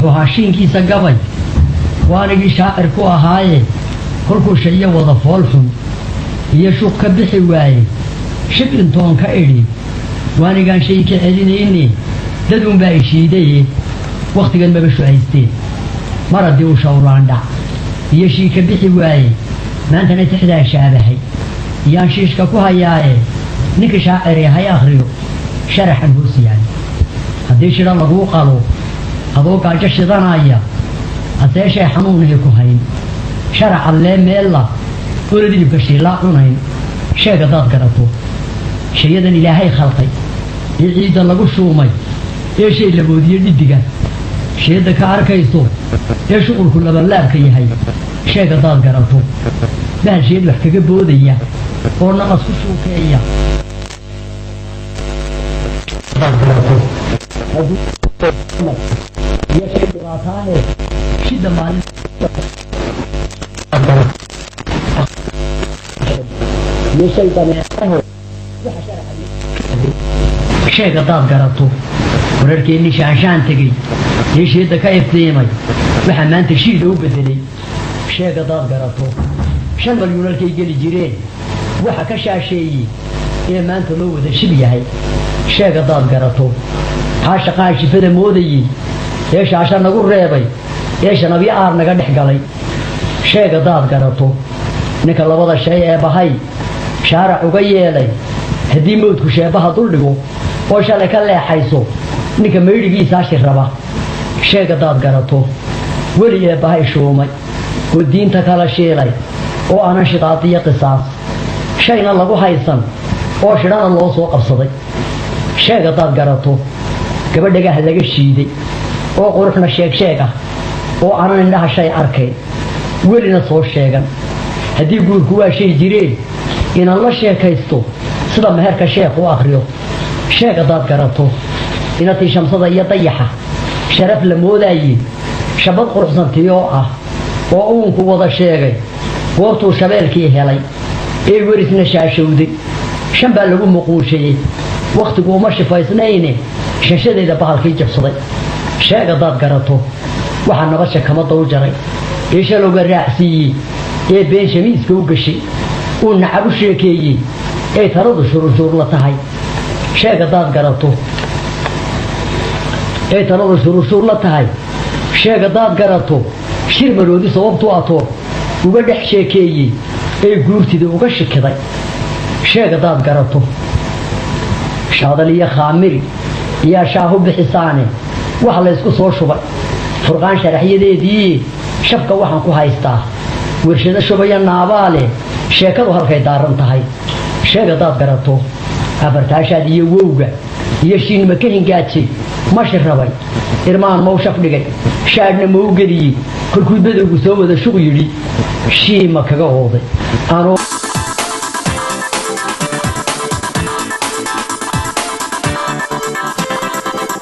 وهاشين كيسا قبل وانا شاعر كو هاي كل شيء وظفولهم يشوك بحواي شكل تون كأيدي وانا كان شيء كأيديني ددون باي شيدي وقت كان ما بشو عيستين مرضي وشوران دا يشيك بحواي ما انت نتحدى شابهي يانشيش كو هاي نك شاعري هاي اخريو شرح البوسي يعني هدي شرا لغو قالو هذو قال جشدان هيا هذا شيء حنون هيكو هين شرح الله ميلا ولدي بكشي لا عنين شيء قداد قرطو شيئا إلهي خلقي يعيد لغو شومي ايش اللي بودي يديك شيء دكار كيسو ايش شغل كل بلاب كي هي شيء قداد قرطو ده شيء اللي حكي بودية ورنا مصفوشو كيا يشهد راسانه شد مال يشهد نفسه شيء قطاب قرطو ورركي إني شاشان تقي يشهد كيف تيمي وحمان تشيد وبدلي شيء قطاب قرطو شن مليون الكي جلي جيرين وحكا شاشي إيه ما أنت لو ذا شبيهي شيء قطاب قرطو عاشقا شفدا مودي ايش عشان نقول ريبي ايش نبي ار نغا دخغلay sheega daad garato ninka labada shay ee bahay shaarac uga yeelay hadii moodku sheebaha dul dhigo oo shalay ka leexayso ninka meeydigiisa shiraba sheega daad garato wali ee bahay shoomay oo diinta kala sheelay oo aan shidaatiya qisaas shayna lagu haysan oo shirana loo soo qabsaday sheega daad garato gabadhaga laga shiiday oo quruxna sheeg oo aanan indhaha shay arkay welina soo sheegan hadii guurku waa shay jireen in la sheekaysto sida meherka sheekh uu akhriyo sheega daad garato intii shamsada iyo dayaxa sharaf la moodayay shabad quruxsantii oo ah oo uu ku wada sheegay goortuu shabeelkii helay ee werisna shaashowday shan baa lagu muquushayay waqtigu ma shifaysnayne shashadeeda bahalkii jabsaday sheega daad garato waxa nabasha kama doow jaray eesha looga raacsiiyay ee been shamiiska u gashay oo nacabu sheekeeyay ee taradu shuruur la tahay sheega daad garato ee taradu shuruur la tahay sheega daad garato shir maroodi sababtu ato uga dhex sheekeeyay ee guurtida uga shikiday sheega daad garato shaadaliya khaamiri يا شاهو بحسانه وحلا يسكو سو شبay فرقان sharaxyadeedii shabka waxaan ku haystaa warshada shubaya naabaale sheekadu halkay daaran tahay sheega daad garato abartaashaad iyo wowga iyo shiin ma ka hingaajay ma shirabay irmaan ma u shaf dhigay shaadna ma u geliyay kulku badowgu soo wada shuq yiri shii ma kaga hooday